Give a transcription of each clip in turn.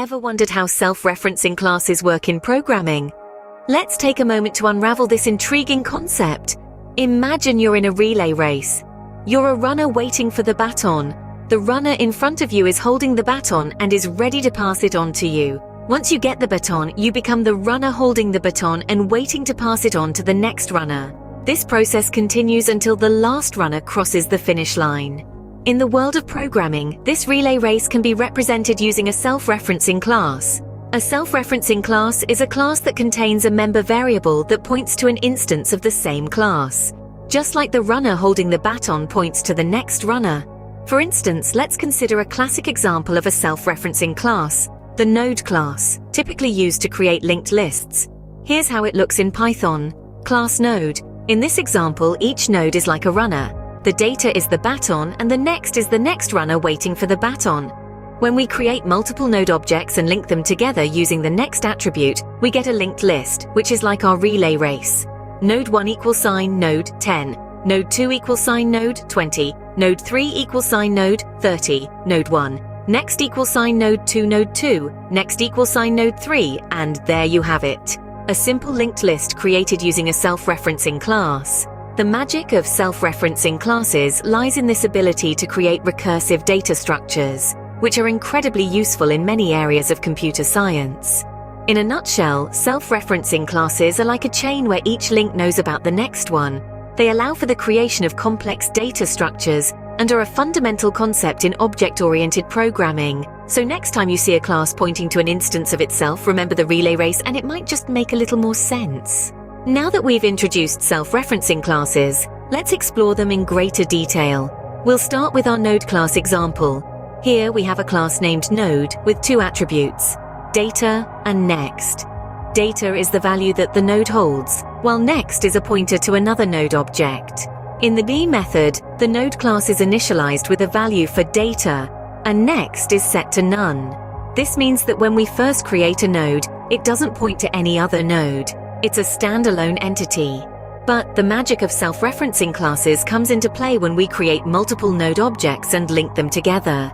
Ever wondered how self-referencing classes work in programming? Let's take a moment to unravel this intriguing concept. Imagine you're in a relay race. You're a runner waiting for the baton. The runner in front of you is holding the baton and is ready to pass it on to you. Once you get the baton, you become the runner holding the baton and waiting to pass it on to the next runner. This process continues until the last runner crosses the finish line. In the world of programming, this relay race can be represented using a self-referencing class. A self-referencing class is a class that contains a member variable that points to an instance of the same class. Just like the runner holding the baton points to the next runner. For instance, let's consider a classic example of a self-referencing class, the node class, typically used to create linked lists. Here's how it looks in Python. Class node. In this example, each node is like a runner. The data is the baton, and the next is the next runner waiting for the baton. When we create multiple node objects and link them together using the next attribute, we get a linked list, which is like our relay race. Node 1 equals sign node 10, node 2 equals sign node 20, node 3 equals sign node 30, node 1, next equals sign node 2, node 2, next equals sign node 3, and there you have it. A simple linked list created using a self-referencing class. The magic of self-referencing classes lies in this ability to create recursive data structures, which are incredibly useful in many areas of computer science. In a nutshell, self-referencing classes are like a chain where each link knows about the next one. They allow for the creation of complex data structures and are a fundamental concept in object-oriented programming. So next time you see a class pointing to an instance of itself, remember the relay race and it might just make a little more sense. Now that we've introduced self-referencing classes, let's explore them in greater detail. We'll start with our node class example. Here we have a class named node with two attributes, data and next. Data is the value that the node holds, while next is a pointer to another node object. In the be method, the node class is initialized with a value for data, and next is set to none. This means that when we first create a node, it doesn't point to any other node. It's a standalone entity. But the magic of self-referencing classes comes into play when we create multiple node objects and link them together.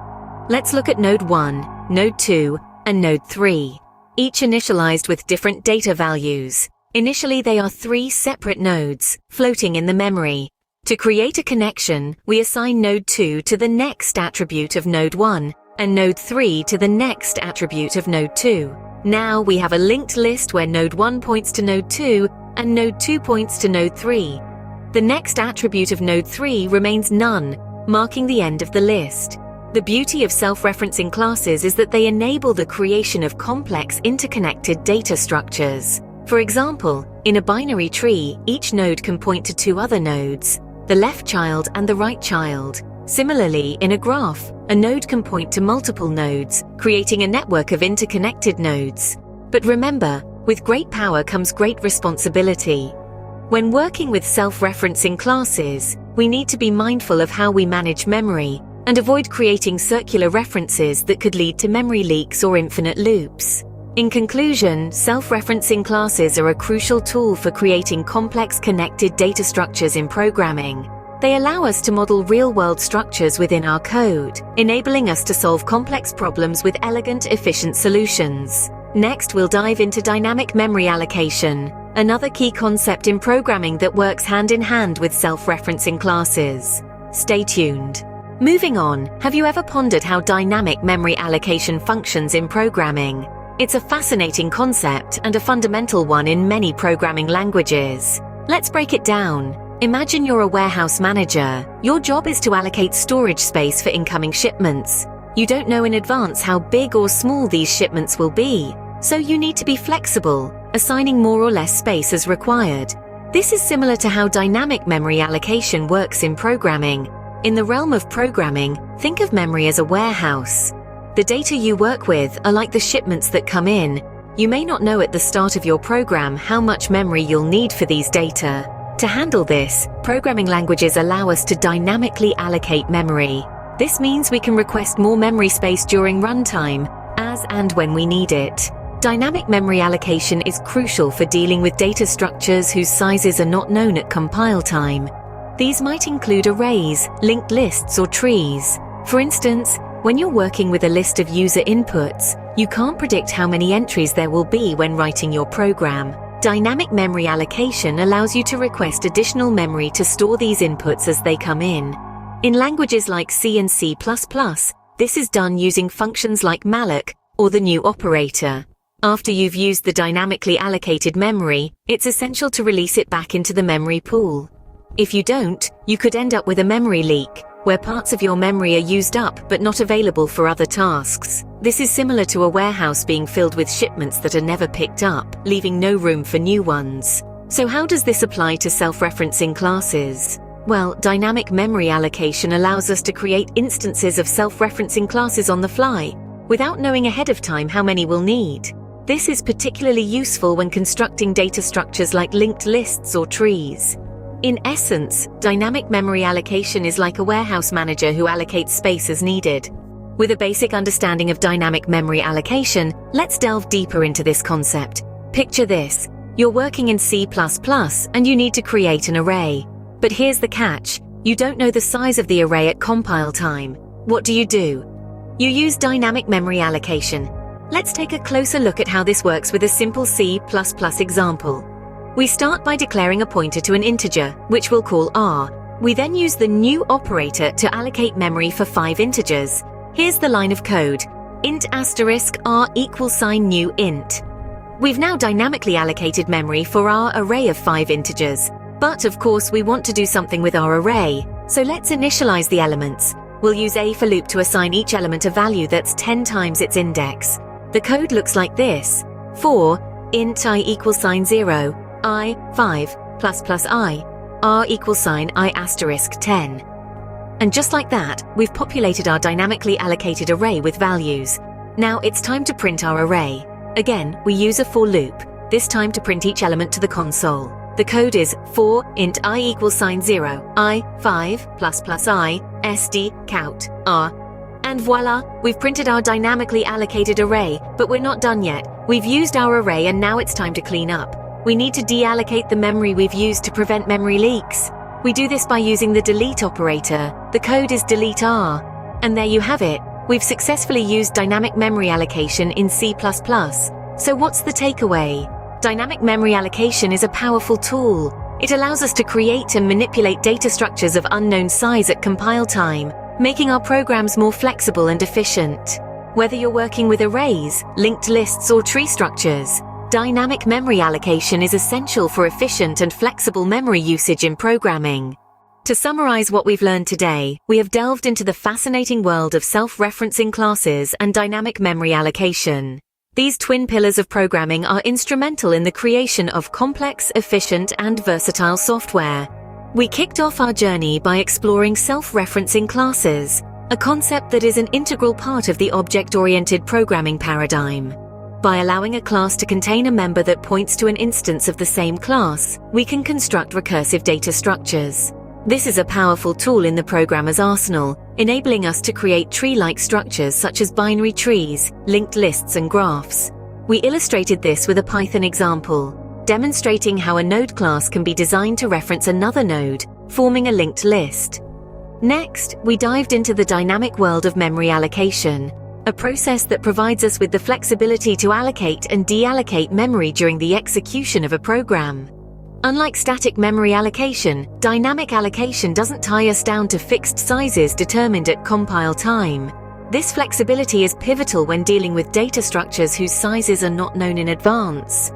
Let's look at node 1, node 2, and node 3, each initialized with different data values. Initially, they are three separate nodes, floating in the memory. To create a connection, we assign node 2 to the next attribute of node 1, and node 3 to the next attribute of node 2. Now we have a linked list where node 1 points to node 2 and node 2 points to node 3. The next attribute of node 3 remains none, marking the end of the list. The beauty of self-referencing classes is that they enable the creation of complex interconnected data structures. For example, in a binary tree, each node can point to two other nodes, the left child and the right child. Similarly, in a graph, a node can point to multiple nodes, creating a network of interconnected nodes. But remember, with great power comes great responsibility. When working with self-referencing classes, we need to be mindful of how we manage memory and avoid creating circular references that could lead to memory leaks or infinite loops. In conclusion, self-referencing classes are a crucial tool for creating complex connected data structures in programming. They allow us to model real-world structures within our code, enabling us to solve complex problems with elegant, efficient solutions. Next, we'll dive into dynamic memory allocation, another key concept in programming that works hand in hand with self-referencing classes. Stay tuned. Moving on, have you ever pondered how dynamic memory allocation functions in programming? It's a fascinating concept and a fundamental one in many programming languages. Let's break it down. Imagine you're a warehouse manager. Your job is to allocate storage space for incoming shipments. You don't know in advance how big or small these shipments will be, so you need to be flexible, assigning more or less space as required. This is similar to how dynamic memory allocation works in programming. In the realm of programming, think of memory as a warehouse. The data you work with are like the shipments that come in. You may not know at the start of your program how much memory you'll need for these data. To handle this, programming languages allow us to dynamically allocate memory. This means we can request more memory space during runtime, as and when we need it. Dynamic memory allocation is crucial for dealing with data structures whose sizes are not known at compile time. These might include arrays, linked lists, or trees. For instance, When you're working with a list of user inputs, you can't predict how many entries there will be when writing your program. Dynamic memory allocation allows you to request additional memory to store these inputs as they come in. In languages like C and C++, this is done using functions like malloc or the new operator. After you've used the dynamically allocated memory, it's essential to release it back into the memory pool. If you don't, you could end up with a memory leak, where parts of your memory are used up but not available for other tasks. This is similar to a warehouse being filled with shipments that are never picked up, leaving no room for new ones. So how does this apply to self-referencing classes? Well, dynamic memory allocation allows us to create instances of self-referencing classes on the fly, without knowing ahead of time how many we'll need. This is particularly useful when constructing data structures like linked lists or trees. In essence, dynamic memory allocation is like a warehouse manager who allocates space as needed. With a basic understanding of dynamic memory allocation, let's delve deeper into this concept. Picture this. You're working in C++ and you need to create an array. But here's the catch. You don't know the size of the array at compile time. What do? You use dynamic memory allocation. Let's take a closer look at how this works with a simple C++ example. We start by declaring a pointer to an integer, which we'll call r. We then use the new operator to allocate memory for 5 integers. Here's the line of code. Int asterisk r equals sign new int. We've now dynamically allocated memory for our array of 5 integers. But of course we want to do something with our array, so let's initialize the elements. We'll use a for loop to assign each element a value that's 10 times its index. The code looks like this. For int I equals sign 0, I 5 plus I, r equals sign I asterisk 10. And just like that, we've populated our dynamically allocated array with values. Now it's time to print our array. Again, we use a for loop, this time to print each element to the console. The code is for int I equals sign 0, I 5 plus I, sd count r. And voila, we've printed our dynamically allocated array, but we're not done yet. We've used our array and now it's time to clean up. We need to deallocate the memory we've used to prevent memory leaks. We do this by using the delete operator. The code is delete r. And there you have it. We've successfully used dynamic memory allocation in C++. So what's the takeaway? Dynamic memory allocation is a powerful tool. It allows us to create and manipulate data structures of unknown size at compile time, making our programs more flexible and efficient. Whether you're working with arrays, linked lists, or tree structures, dynamic memory allocation is essential for efficient and flexible memory usage in programming. To summarize what we've learned today, we have delved into the fascinating world of self-referencing classes and dynamic memory allocation. These twin pillars of programming are instrumental in the creation of complex, efficient, and versatile software. We kicked off our journey by exploring self-referencing classes, a concept that is an integral part of the object-oriented programming paradigm. By allowing a class to contain a member that points to an instance of the same class, we can construct recursive data structures. This is a powerful tool in the programmer's arsenal, enabling us to create tree-like structures such as binary trees, linked lists, and graphs. We illustrated this with a Python example, demonstrating how a node class can be designed to reference another node, forming a linked list. Next, we dived into the dynamic world of memory allocation, a process that provides us with the flexibility to allocate and deallocate memory during the execution of a program. Unlike static memory allocation, dynamic allocation doesn't tie us down to fixed sizes determined at compile time. This flexibility is pivotal when dealing with data structures whose sizes are not known in advance.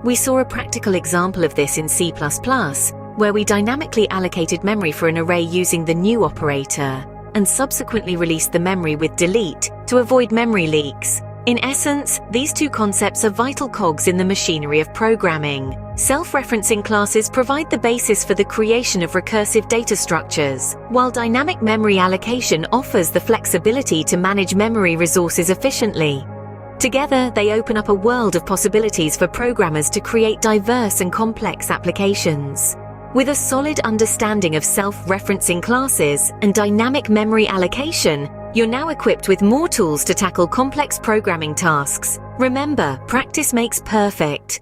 We saw a practical example of this in C++, where we dynamically allocated memory for an array using the new operator, and subsequently released the memory with delete to avoid memory leaks. In essence, these two concepts are vital cogs in the machinery of programming. Self-referencing classes provide the basis for the creation of recursive data structures, while dynamic memory allocation offers the flexibility to manage memory resources efficiently. Together, they open up a world of possibilities for programmers to create diverse and complex applications. With a solid understanding of self-referencing classes and dynamic memory allocation, you're now equipped with more tools to tackle complex programming tasks. Remember, practice makes perfect.